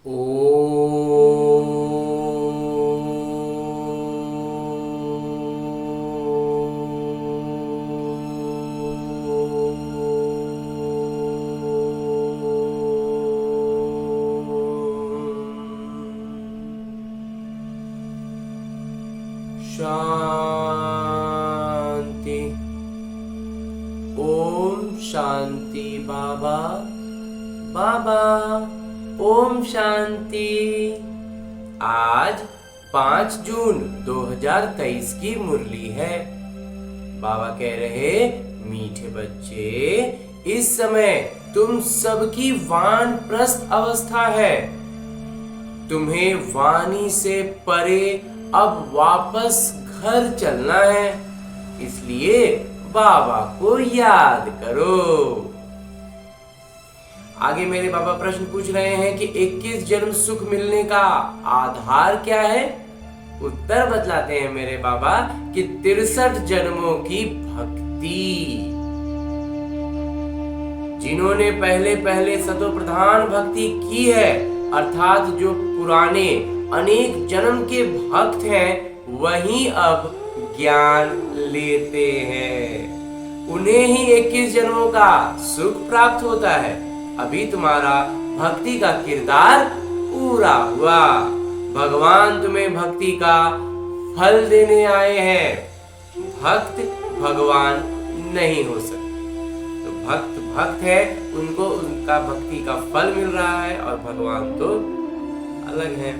ओ शांति। ओम शांति। बाबा बाबा ओम शांति। आज 5 जून 2023 की मुरली है। बाबा कह रहे, मीठे बच्चे, इस समय तुम सबकी वानप्रस्थ अवस्था है। तुम्हें वाणी से परे अब वापस घर चलना है, इसलिए बाबा को याद करो। आगे मेरे बाबा प्रश्न पूछ रहे हैं कि 21 जन्म सुख मिलने का आधार क्या है। उत्तर बतलाते हैं मेरे बाबा कि 63 जन्मों की भक्ति। जिन्होंने पहले पहले सतो प्रधान भक्ति की है, अर्थात जो पुराने अनेक जन्म के भक्त हैं, वही अब ज्ञान लेते हैं। उन्हें ही 21 जन्मों का सुख प्राप्त होता है। अभी तुम्हारा भक्ति का किरदार पूरा हुआ। भगवान तुम्हें भक्ति का फल देने आए हैं। भक्त भगवान नहीं हो सकते। तो भक्त भक्त है, उनको उनका भक्ति का फल मिल रहा है, और भगवान तो अलग है।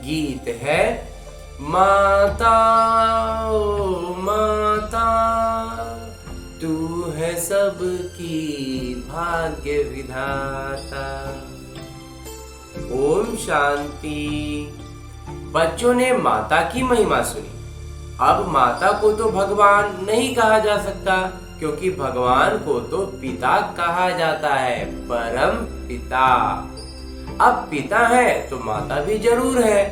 गीत है, माता ओ माता, तू है सबकी भाग्य विधाता। ओम शांति। बच्चों ने माता की महिमा सुनी। अब माता को तो भगवान नहीं कहा जा सकता, क्योंकि भगवान को तो पिता कहा जाता है, परम पिता। अब पिता है तो माता भी जरूर है।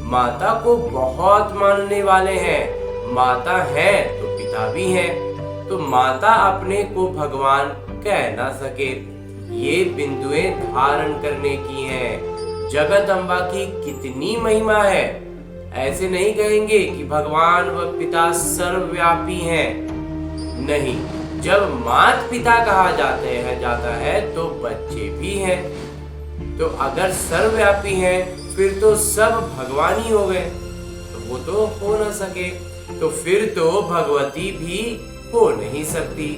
माता को बहुत मानने वाले हैं। माता है तो पिता भी है। तो माता अपने को भगवान कह ना सके। ये बिंदुएं धारण करने की हैं। जगत अम्बा की कितनी महिमा है। ऐसे नहीं कहेंगे कि भगवान व पिता सर्वव्यापी हैं। नहीं, जब माता पिता कहा जाता है तो बच्चे भी हैं। तो अगर सर्वव्यापी हैं, फिर तो सब भगवान ही हो गए। तो वो तो हो न सके, तो फिर तो भगवती भी हो नहीं सकती।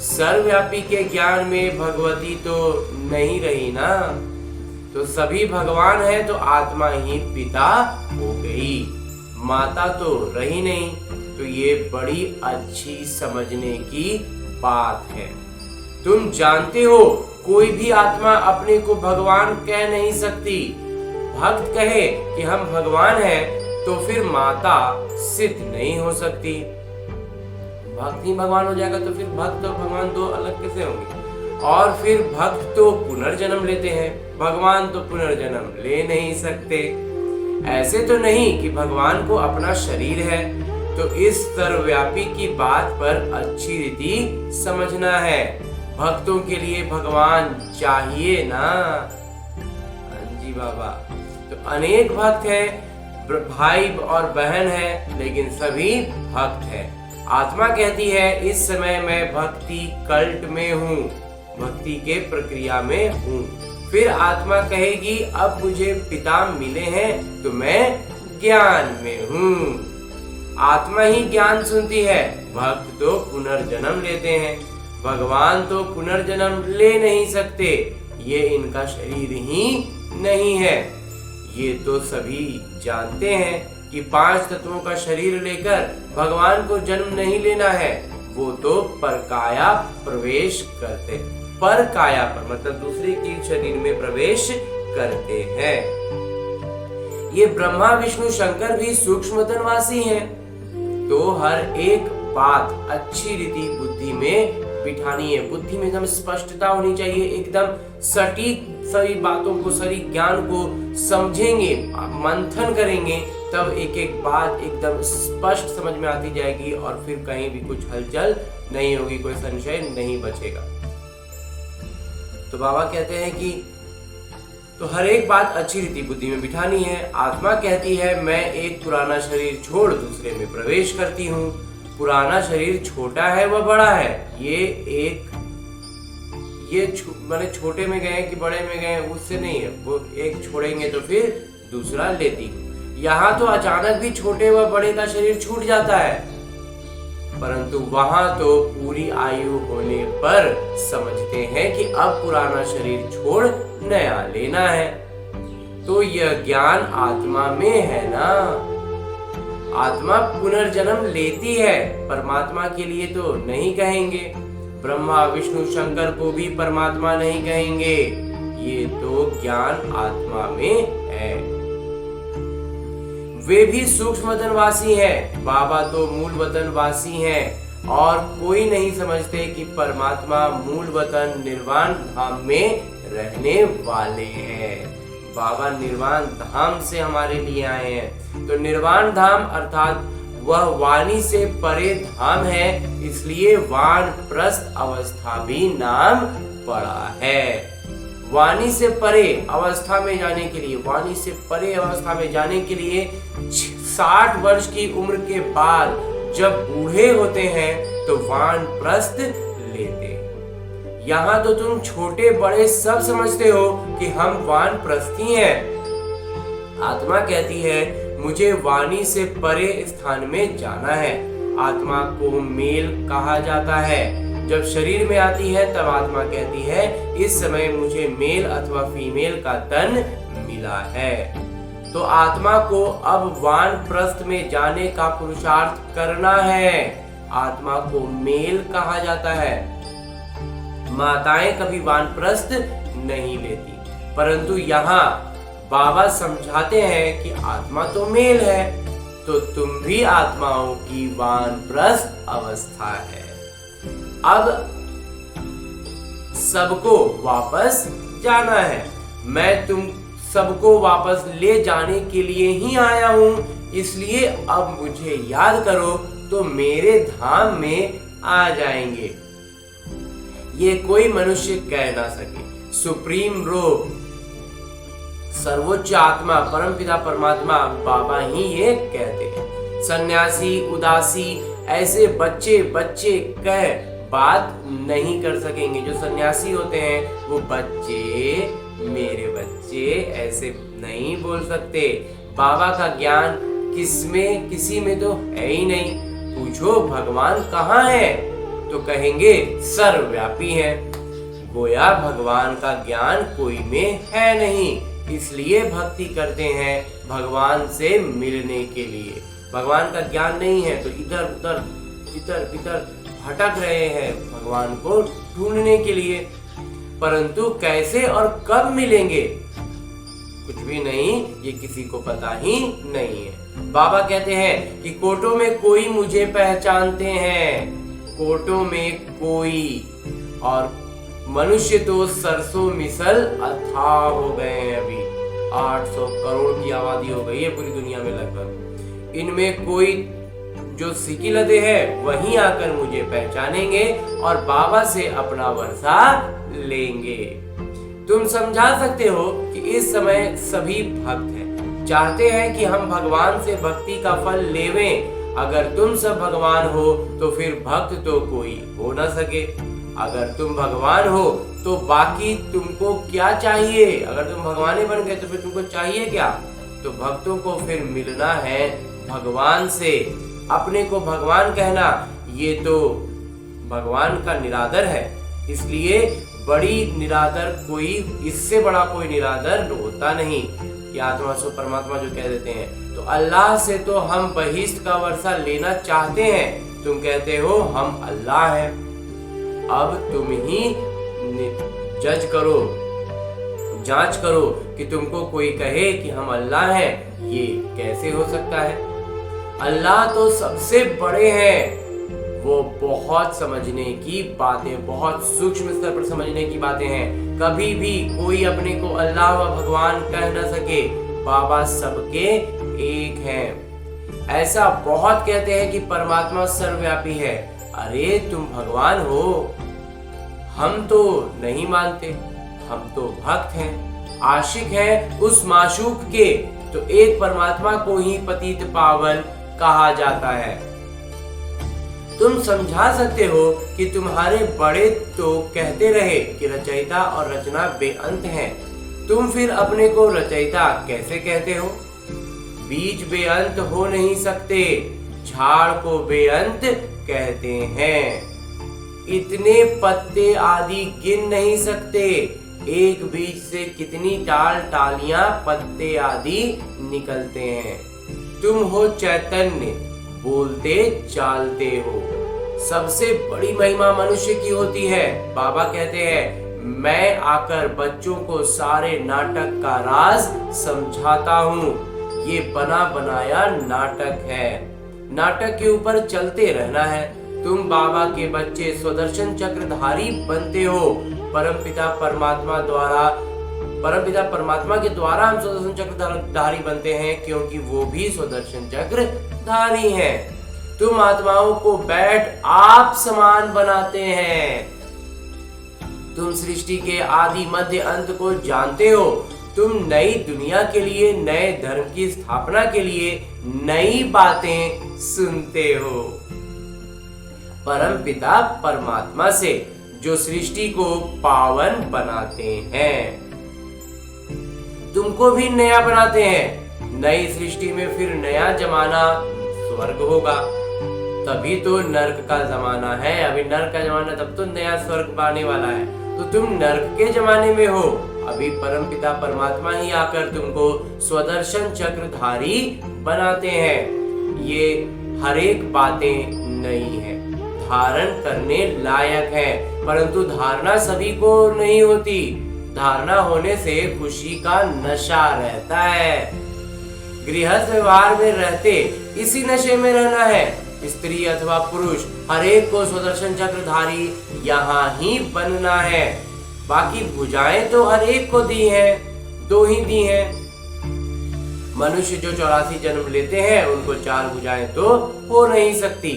सर्वव्यापी के ज्ञान में भगवती तो नहीं रही ना। तो सभी भगवान है तो आत्मा ही पिता हो गई, माता तो रही नहीं। तो ये बड़ी अच्छी समझने की बात है। तुम जानते हो, कोई भी आत्मा अपने को भगवान कह नहीं सकती। भक्त कहे कि हम भगवान हैं, तो फिर माता सिद्ध नहीं हो सकती। भक्त ही भगवान हो जाएगा तो फिर भक्त और भगवान दो अलग कैसे होंगे। और फिर भक्त तो पुनर्जन्म लेते हैं, भगवान तो पुनर्जन्म ले नहीं सकते। ऐसे तो नहीं कि भगवान को अपना शरीर है। तो इस सर्वव्यापी की बात पर अच्छी रीति समझना है। भक्तों के लिए भगवान चाहिए ना। हाँ जी बाबा। तो अनेक भक्त हैं, भाई और बहन है, लेकिन सभी भक्त हैं। आत्मा कहती है, इस समय मैं भक्ति कल्ट में हूँ, भक्ति के प्रक्रिया में हूँ। फिर आत्मा कहेगी, अब मुझे पिता मिले हैं तो मैं ज्ञान में हूँ। आत्मा ही ज्ञान सुनती है। भक्त तो पुनर्जन्म लेते हैं। भगवान तो पुनर्जन्म ले नहीं सकते। ये इनका शरीर ही नहीं है। ये तो सभी जानते हैं कि 5 तत्वों का शरीर लेकर भगवान को जन्म नहीं लेना है। वो तो परकाया प्रवेश करते, परकाया पर मतलब दूसरे के शरीर में प्रवेश करते हैं। ये ब्रह्मा विष्णु शंकर भी सूक्ष्मतनवासी हैं। तो हर एक बात अच्छी रीति बुद्धि में बिठानी है। बुद्धि में एकदम स्पष्टता होनी चाहिए, एकदम सटीक सही बातों को, सही ज्ञान को समझेंगे, मंथन करेंगे, तब एक एक बात एकदम स्पष्ट समझ में आती जाएगी और फिर कहीं भी कुछ हलचल नहीं होगी, कोई संशय नहीं बचेगा। तो बाबा कहते हैं कि तो हर एक बात अच्छी रीति बुद्धि में बिठानी है। आत्मा कहती है मैं एक पुराना शरीर छोड़ दूसरे में प्रवेश करती हूँ। पुराना शरीर छोटा है व बड़ा है, माने छोटे में गए कि बड़े में गए उससे नहीं है, वो एक छोड़ेंगे तो फिर दूसरा लेती हूँ। यहाँ तो अचानक भी छोटे व बड़े का शरीर छूट जाता है, परंतु वहां तो पूरी आयु होने पर समझते हैं कि अब पुराना शरीर छोड़ नया लेना है। तो यह ज्ञान आत्मा में है ना। आत्मा पुनर्जन्म लेती है, परमात्मा के लिए तो नहीं कहेंगे। ब्रह्मा विष्णु शंकर को भी परमात्मा नहीं कहेंगे, ये तो ज्ञान आत्मा में है। वे भी सूक्ष्म वतन वासी हैं, बाबा तो मूल वतन वासी हैं और कोई नहीं समझते कि परमात्मा मूल वतन निर्वाण धाम में रहने वाले हैं। बाबा निर्वाण धाम से हमारे लिए आए हैं। तो निर्वाण धाम अर्थात वह वाणी से परे धाम है, इसलिए वानप्रस्थ अवस्था भी नाम पड़ा है। वाणी से परे अवस्था में जाने के लिए, वाणी से परे अवस्था में जाने के लिए 60 वर्ष की उम्र के बाद जब बूढ़े होते हैं तो वानप्रस्थ लेते हैं। यहाँ तो तुम छोटे बड़े सब समझते हो कि हम वानप्रस्थी हैं। आत्मा कहती है मुझे वाणी से परे स्थान में जाना है। आत्मा को मेल कहा जाता है। जब शरीर में आती है तब आत्मा कहती है इस समय मुझे मेल अथवा फीमेल का तन मिला है। तो आत्मा को अब वानप्रस्थ में जाने का पुरुषार्थ करना है। आत्मा को मेल कहा जाता है। माताएं कभी वानप्रस्थ नहीं लेती, परंतु यहाँ बाबा समझाते हैं कि आत्मा तो मेल है, तो तुम भी आत्माओं की वानप्रस्थ अवस्था है। अब सबको वापस जाना है। मैं तुम सबको वापस ले जाने के लिए ही आया हूं, इसलिए अब मुझे याद करो तो मेरे धाम में आ जाएंगे। ये कोई मनुष्य कह ना सके। सुप्रीम रूप, सर्वोच्च आत्मा, परमपिता परमात्मा बाबा ही ये कहते हैं। सन्यासी उदासी ऐसे बच्चे बच्चे कह बात नहीं कर सकेंगे। जो सन्यासी होते हैं वो बच्चे, मेरे बच्चे ऐसे नहीं बोल सकते। बाबा का ज्ञान किसमें, किसी में तो है ही नहीं। पूछो भगवान कहाँ है तो कहेंगे सर्वव्यापी है। गोया भगवान का ज्ञान कोई में है नहीं, इसलिए भक्ति करते हैं भगवान से मिलने के लिए। भगवान का ज्ञान नहीं है तो इधर उधर इधर इधर भटक रहे हैं भगवान को ढूंढने के लिए, परंतु कैसे और कब मिलेंगे कुछ भी नहीं, ये किसी को पता ही नहीं है। बाबा कहते हैं कि कोटों में कोई मुझे पहचानते हैं, कोटों में कोई, और मनुष्य तो सरसों मिसल अथाह हो गए हैं। अभी 800 करोड़ की आबादी हो गई है पूरी दुनिया में लगभग। इनमें कोई जो सिकी लदे हैं वहीं आकर मुझे पहचानेंगे और बाबा से अपना वर्षा लेंगे। तुम समझा सकते हो कि इस समय सभी भक्त हैं, चाहते हैं कि हम भगवान से भक्ति का फल लेवें। अगर तुम सब भगवान हो तो फिर भक्त तो कोई हो ना सके। अगर तुम भगवान हो तो बाकी तुमको क्या चाहिए? अगर तुम भगवान ही बन गए तो फिर तुमको चाहिए क्या? तो भक्तों को फिर मिलना है भगवान से। अपने को भगवान कहना ये तो भगवान का निरादर है, इसलिए बड़ी निरादर कोई, इससे बड़ा कोई निरादर होता नहीं कि आत्मा सो परमात्मा जो कह देते हैं। तो अल्लाह से तो हम बहिष्ठ का वर्षा लेना चाहते हैं, तुम कहते हो हम अल्लाह हैं। अब तुम ही जज करो, जांच करो कि तुमको कोई कहे कि हम अल्लाह हैं, ये कैसे हो सकता है? अल्लाह तो सबसे बड़े हैं, वो बहुत समझने की बातें, बहुत सूक्ष्म स्तर पर समझने की बातें हैं। कभी भी कोई अपने को अल्लाह व भगवान कह न सके। बाबा सबके एक हैं। ऐसा बहुत कहते हैं कि परमात्मा सर्वव्यापी है। अरे तुम भगवान हो, हम तो नहीं मानते। हम तो भक्त हैं, आशिक हैं उस माशूक के। तो एक परमात्मा को ही पतित पावन कहा जाता है। तुम समझा सकते हो कि तुम्हारे बड़े तो कहते रहे कि रचयिता और रचना बेअंत हैं। तुम फिर अपने को रचयिता कैसे कहते हो? बीज बेअंत हो नहीं सकते, झाड़ को बेअंत कहते हैं। इतने पत्ते आदि गिन नहीं सकते। एक बीज से कितनी टाल टालियां पत्ते आदि निकलते हैं। तुम हो चैतन्य, बोलते चालते हो। सबसे बड़ी महिमा मनुष्य की होती है। बाबा कहते हैं, मैं आकर बच्चों को सारे नाटक का राज समझाता हूँ। ये बना बनाया नाटक है। नाटक के ऊपर चलते रहना है। तुम बाबा के बच्चे स्वदर्शन चक्रधारी बनते हो। परमपिता परमात्मा के द्वारा हम स्वदर्शन चक्रधारी बनते हैं, क्योंकि वो भी स्वदर्शन चक्रधारी हैं। तुम आत्माओं को बैठ आप समान बनाते हैं। तुम सृष्टि के आदि मध्य अंत को जानते हो। तुम नई दुनिया के लिए, नए धर्म की स्थापना के लिए नई बातें सुनते हो। परमपिता परमात्मा से जो सृष्टि को पावन बनाते हैं, तुमको भी नया बनाते हैं। नई सृष्टि में फिर नया जमाना स्वर्ग होगा। तभी तो नर्क का जमाना है। अभी नर्क का जमाना, तब तो नया स्वर्ग आने वाला है। तो तुम नर्क के जमाने में हो। अभी परमपिता परमात्मा ही आकर तुमको स्वदर्शन चक्रधारी बनाते हैं। ये हर एक बातें नई है, धारण करने लायक है, परंतु धारणा सभी को नहीं होती। धारणा होने से खुशी का नशा रहता है। गृहस्थ व्यवहार में रहते इसी नशे में रहना है। स्त्री अथवा पुरुष, हर एक को स्वदर्शन चक्रधारी यहाँ ही बनना है। बाकी भुजाएं तो हर एक को दी हैं, 2 ही दी हैं। मनुष्य जो 84 जन्म लेते हैं, उनको 4 भुजाएं तो हो नहीं सकती।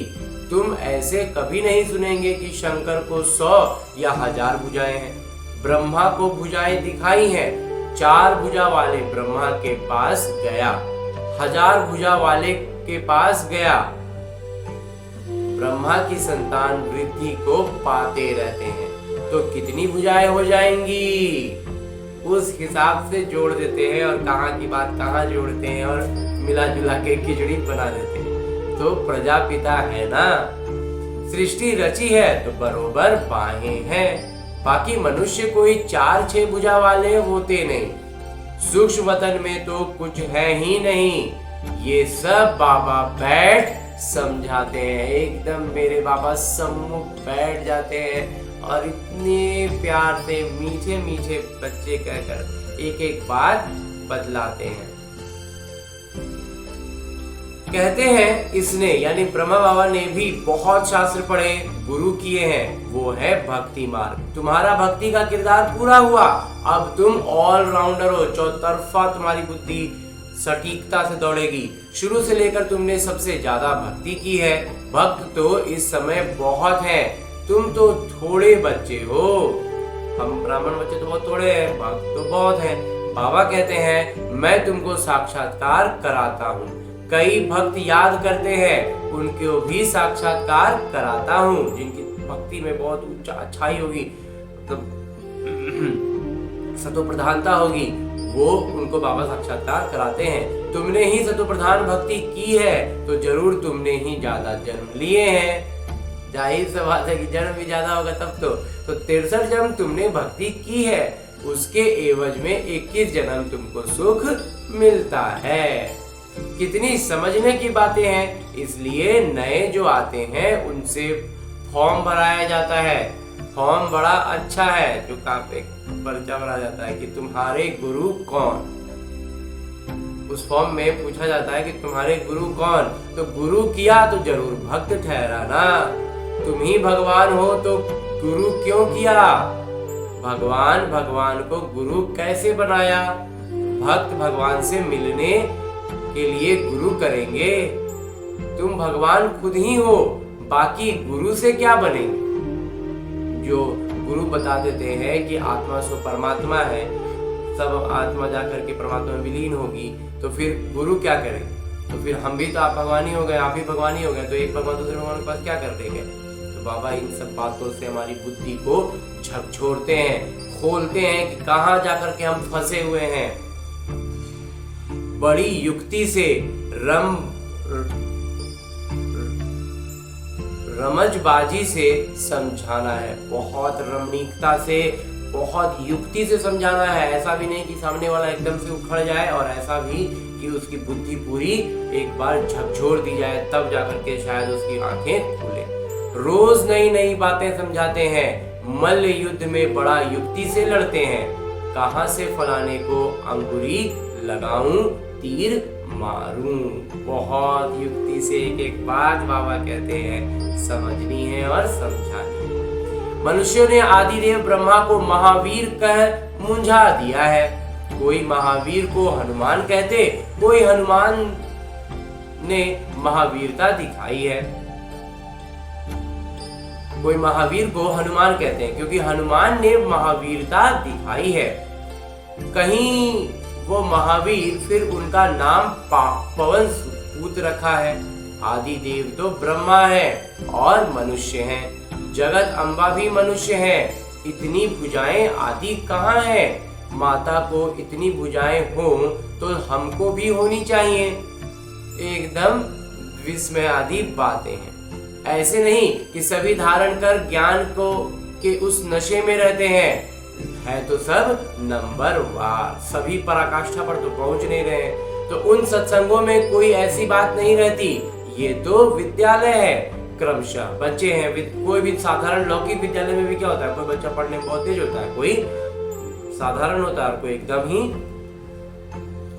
तुम ऐसे कभी नहीं सुनेंगे कि शंकर को 100 या 1000 भुजाएं हैं। ब्रह्मा को भुजाएं दिखाई हैं। 4 भुजा वाले ब्रह्मा के पास गया, 1000 भुजा वाले के पास गया। ब्रह्मा की संतान वृद्धि को पाते रहते हैं, तो कितनी भुजाएं हो जाएंगी, उस हिसाब से जोड़ देते हैं। और कहाँ की बात कहाँ जोड़ते हैं और मिला जुला के खिचड़ी बना देते हैं। तो प्रजापिता है ना, सृष्टि रची है तो बरोबर बाहें हैं। बाकी मनुष्य कोई 4-6 भुजा वाले होते नहीं। सूक्ष्म वतन में तो कुछ है ही नहीं। ये सब बाबा बैठ समझाते हैं। एकदम मेरे बाबा सम्मुख बैठ जाते हैं और इतने प्यार से मीठे मीठे बच्चे कहकर एक एक बात बतलाते हैं। कहते हैं इसने यानी ब्रह्मा बाबा ने भी बहुत शास्त्र पढ़े, गुरु किए हैं। वो है भक्ति मार्ग। तुम्हारा भक्ति का किरदार पूरा हुआ। अब तुम ऑलराउंडर हो, चौतरफा तुम्हारी बुद्धि सटीकता से दौड़ेगी। शुरू से लेकर तुमने सबसे ज्यादा भक्ति की है। भक्त तो इस समय बहुत हैं। तुम तो थोड़े बच्चे हो। हम ब्राह्मण बच्चे तो बहुत थोड़े हैं, भक्त तो बहुत हैं। बाबा कहते हैं मैं तुमको साक्षात्कार कराता हूँ। कई भक्त याद करते हैं, उनको भी साक्षात्कार कराता हूँ। जिनकी भक्ति में बहुत उच्च अच्छाई होगी, मतलब सतो प्रधानता होगी, वो उनको बाबा साक्षात्कार कराते हैं। तुमने ही सतो प्रधान भक्ति की है तो जरूर तुमने ही ज्यादा जन्म लिए हैं। जाहिर सी बात है कि जन्म भी ज्यादा होगा तब तो 63 जन्म तुमने भक्ति की है। उसके एवज में 21 जन्म तुमको सुख मिलता है। कितनी समझने की बातें हैं। इसलिए नए जो आते हैं उनसे फॉर्म भराया जाता है। फॉर्म बड़ा अच्छा है, जो काफी पर्चा भरा जाता है कि तुम्हारे गुरु कौन। उस फॉर्म में पूछा जाता है कि तुम्हारे गुरु कौन। तो गुरु किया तो जरूर भक्त ठहराना। तुम ही भगवान हो तो गुरु क्यों किया? भगवान को गुरु कैसे बनाया? भक्त भगवान से मिलने के लिए गुरु करेंगे। तुम भगवान खुद ही हो, बाकी गुरु से क्या बनेंगे? जो गुरु बता देते हैं कि आत्मा सो परमात्मा है, सब आत्मा जाकर के परमात्मा में विलीन होगी, तो फिर गुरु क्या करेंगे? तो फिर हम भी तो आप भगवान ही हो गए, आप ही भगवान ही हो गए, तो एक भगवान दूसरे भगवान के पास क्या कर देंगे? तो बाबा इन सब बातों से हमारी बुद्धि को झकझोरते हैं, खोलते हैं कि कहाँ जाकर के हम फंसे हुए हैं। बड़ी युक्ति से रमजबाजी से समझाना है, बहुत रमणीकता से, बहुत युक्ति से समझाना है। ऐसा भी नहीं कि सामने वाला एकदम से उखड़ जाए, और ऐसा भी कि उसकी बुद्धि पूरी एक बार झकझोर दी जाए, तब जाकर के शायद उसकी आंखें खुले। रोज नई नई बातें समझाते हैं, मल्ल युद्ध में बड़ा युक्ति से लड़ते हैं। कहां से फलाने को अंगुरी लगाऊं, तीर मारूं। बहुत युक्ति से एक एक बात बाबा कहते हैं समझनी है और समझानी है। मनुष्यों ने आदिदेव ब्रह्मा को महावीर कह मुंझा दिया है। कोई महावीर को हनुमान कहते, कोई हनुमान ने महावीरता दिखाई है। कोई महावीर को हनुमान कहते हैं क्योंकि हनुमान ने महावीरता दिखाई है। कहीं वो महावीर फिर उनका नाम पवन सूत रखा है। आदि देव तो ब्रह्मा है और मनुष्य हैं। जगत अम्बा भी मनुष्य है। इतनी भुजाएं आदि कहाँ है? माता को इतनी भुजाएं हो तो हमको भी होनी चाहिए। एकदम विस्मय आदि बातें हैं। ऐसे नहीं कि सभी धारण कर ज्ञान को के उस नशे में रहते हैं। है तो सब नंबर वार, सभी पराकाष्ठा पर तो पहुंच नहीं रहे। तो उन सत्संगों में कोई ऐसी बात नहीं रहती। ये तो विद्यालय है, क्रमशः बच्चे हैं। कोई भी साधारण लौकिक विद्यालय में भी क्या होता है, कोई बच्चा पढ़ने में बहुत तेज होता है, कोई साधारण होता है, कोई एकदम ही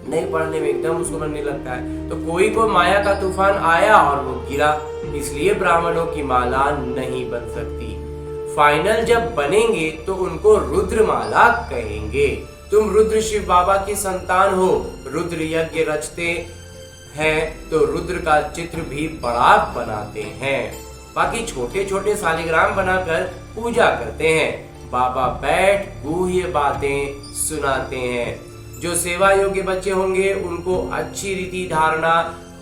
नहीं, पढ़ने में एकदम उसको मन नहीं लगता है। तो कोई को माया का तूफान आया और वो गिरा, इसलिए ब्राह्मणों की माला नहीं बन सकती। फाइनल जब बनेंगे तो उनको रुद्रमाला कहेंगे। तुम रुद्र शिव बाबा की संतान हो, रुद्र यज्ञ रचते हैं तो रुद्र का चित्र भी बड़ा बनाते हैं। बाकी छोटे छोटे शालिग्राम बनाकर पूजा करते हैं। बाबा बैठ गुह्य बातें सुनाते हैं। जो सेवा योग्य बच्चे होंगे उनको अच्छी रीति धारणा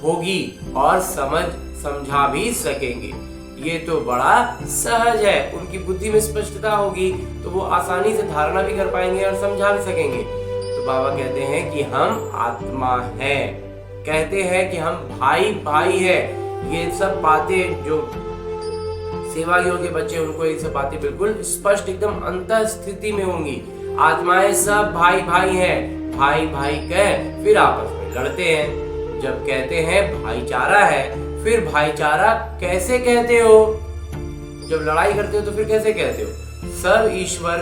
होगी और समझा भी सकेंगे। ये तो बड़ा सहज है। उनकी बुद्धि में स्पष्टता होगी तो वो आसानी से धारणा भी कर पाएंगे और समझा भी सकेंगे। तो बाबा कहते हैं कि हम आत्मा हैं, कहते हैं कि हम भाई भाई है। ये सब बातें जो सेवा योग्य बच्चे, उनको ये सब बातें बिल्कुल स्पष्ट एकदम अंतर स्थिति में होंगी। आत्माएं सब भाई भाई हैं। भाई भाई कह फिर आपस में लड़ते हैं। जब कहते हैं भाईचारा है, फिर भाईचारा कैसे कहते हो? जब लड़ाई करते हो तो फिर कैसे कहते हो? सब ईश्वर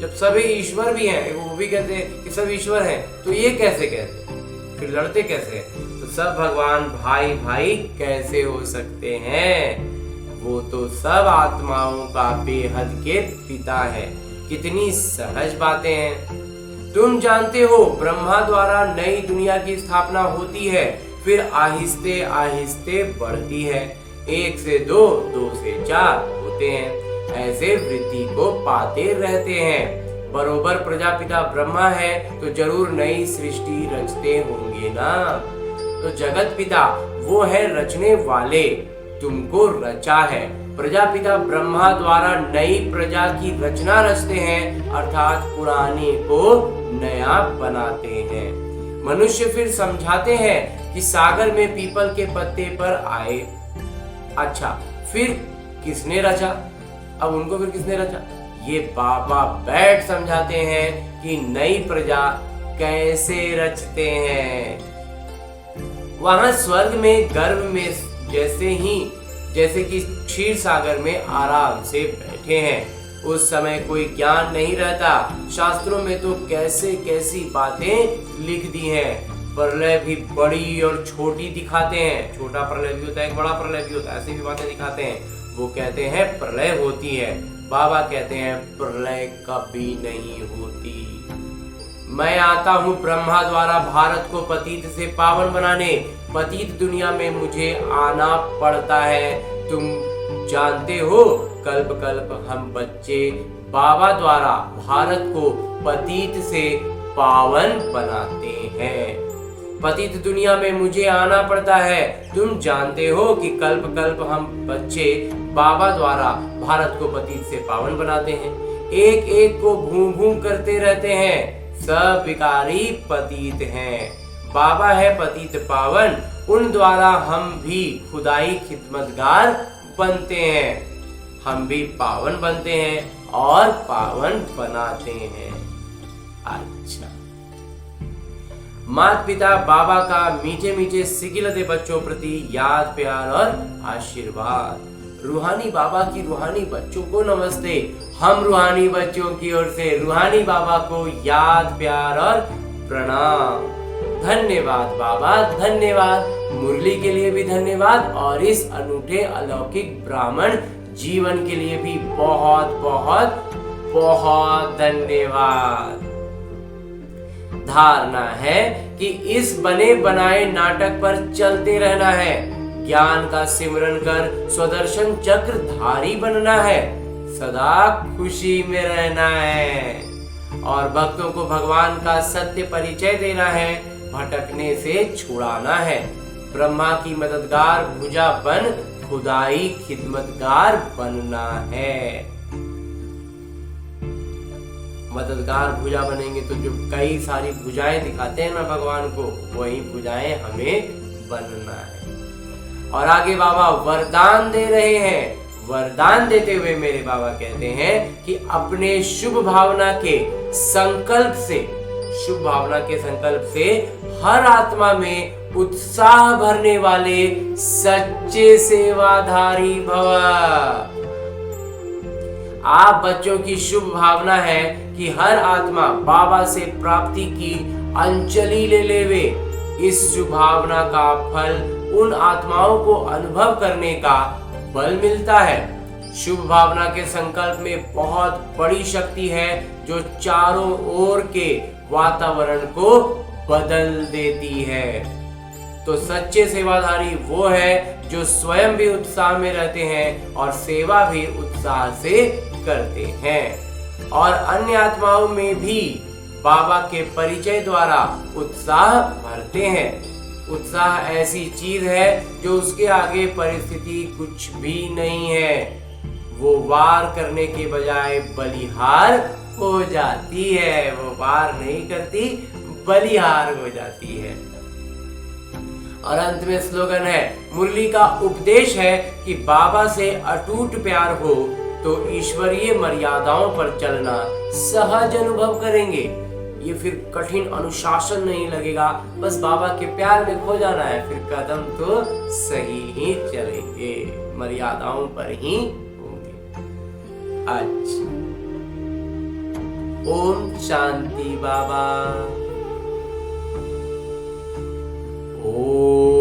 जब सभी ईश्वर भी हैं, वो भी कहते हैं कि सब ईश्वर हैं, तो ये कैसे कहते? फिर लड़ते कैसे? तो सब भगवान भाई भाई कैसे हो सकते हैं? वो तो सब आत्माओं का बेहद के पिता है। कितनी सहज बातें हैं। तुम जानते हो ब्रह्मा द्वारा नई दुनिया की स्थापना होती है, फिर आहिस्ते आहिस्ते बढ़ती है। 1 से 2, 2 से 4 होते हैं। ऐसे वृद्धि को पाते रहते हैं। बरोबर प्रजापिता ब्रह्मा है तो जरूर नई सृष्टि रचते होंगे ना। तो जगत पिता वो है रचने वाले, तुमको रचा है। प्रजापिता ब्रह्मा द्वारा नई प्रजा की रचना रचते हैं, अर्थात पुराने को नया बनाते हैं। मनुष्य फिर समझाते हैं कि सागर में पीपल के पत्ते पर आए। अच्छा, फिर किसने रचा? अब उनको फिर किसने रचा? ये बाबा बैठ समझाते हैं कि नई प्रजा कैसे रचते हैं। वहां स्वर्ग में गर्भ में जैसे कि क्षीर सागर में आराम से बैठे हैं। उस समय कोई ज्ञान नहीं रहता। शास्त्रों में तो कैसे कैसी बातें लिख दी हैं। प्रलय भी बड़ी और छोटी दिखाते हैं। छोटा प्रलय भी होता है, एक बड़ा प्रलय भी होता है, ऐसी भी बातें दिखाते हैं। वो कहते हैं प्रलय होती है, बाबा कहते हैं प्रलय कभी नहीं होती। मैं आता हूँ ब्रह्मा द्वारा भारत को पतित से पावन बनाने, पतित दुनिया में मुझे आना पड़ता है। तुम जानते हो कल्प कल्प हम बच्चे बाबा द्वारा भारत को पतित से पावन बनाते हैं। पतित दुनिया में मुझे आना पड़ता है। तुम जानते हो कि कल्प कल्प हम बच्चे बाबा द्वारा भारत को पतित से पावन बनाते हैं। एक एक को भूम भूम करते रहते हैं, सब विकारी पतित हैं। बाबा है पतित पावन, उन द्वारा हम भी खुदाई खिदमतगार बनते हैं। हम भी पावन बनते हैं और पावन बनाते हैं। अच्छा, माता पिता बाबा का मीठे मीठे सिकिलते बच्चों प्रति याद प्यार और आशीर्वाद। रूहानी बाबा की रूहानी बच्चों को नमस्ते। हम रूहानी बच्चों की ओर से रूहानी बाबा को याद प्यार और प्रणाम। धन्यवाद बाबा, धन्यवाद। मुरली के लिए भी धन्यवाद और इस अनूठे अलौकिक ब्राह्मण जीवन के लिए भी बहुत बहुत बहुत धन्यवाद। धारणा है कि इस बने बनाए नाटक पर चलते रहना है, ज्ञान का सिमरन कर स्वदर्शन चक्र धारी बनना है, सदा खुशी में रहना है और भक्तों को भगवान का सत्य परिचय देना है, भटकने से छुड़ाना है। ब्रह्मा की मददगार भुजा बन खुदाई खिदमतगार बनना है। मददगार भुजा बनेंगे तो जो कई सारी भुजाएं दिखाते हैं ना भगवान को, वही भुजाएं हमें बनना है। और आगे बाबा वरदान दे रहे हैं। वरदान देते हुए मेरे बाबा कहते हैं कि अपने शुभ भावना के संकल्प से, शुभ भावना के संकल्प से हर आत्मा में उत्साह भरने वाले सच्चे सेवाधारी भव। आप बच्चों की शुभ भावना है कि हर आत्मा बाबा से प्राप्ति की अंजलि ले लेवे। इस शुभ भावना का फल उन आत्माओं को अनुभव करने का बल मिलता है। शुभ भावना के संकल्प में बहुत बड़ी शक्ति है जो चारों ओर के वातावरण को बदल देती है। तो सच्चे सेवाधारी वो है जो स्वयं भी उत्साह में रहते हैं और सेवा भी उत्साह से करते हैं और अन्य आत्माओं में भी बाबा के परिचय द्वारा उत्साह भरते हैं। उत्साह ऐसी चीज है जो उसके आगे परिस्थिति कुछ भी नहीं है। वो वार करने के बजाय बलिहार हो जाती है। वो वार नहीं करती, बलिहार हो जाती है। और अंत में स्लोगन है, मुरली का उपदेश है कि बाबा से अटूट प्यार हो तो ईश्वरीय मर्यादाओं पर चलना सहज अनुभव करेंगे। ये फिर कठिन अनुशासन नहीं लगेगा, बस बाबा के प्यार में खो जाना है, फिर कदम तो सही ही चलेंगे, मर्यादाओं पर ही होंगे। अच्छा, ओम शांति बाबा। ओम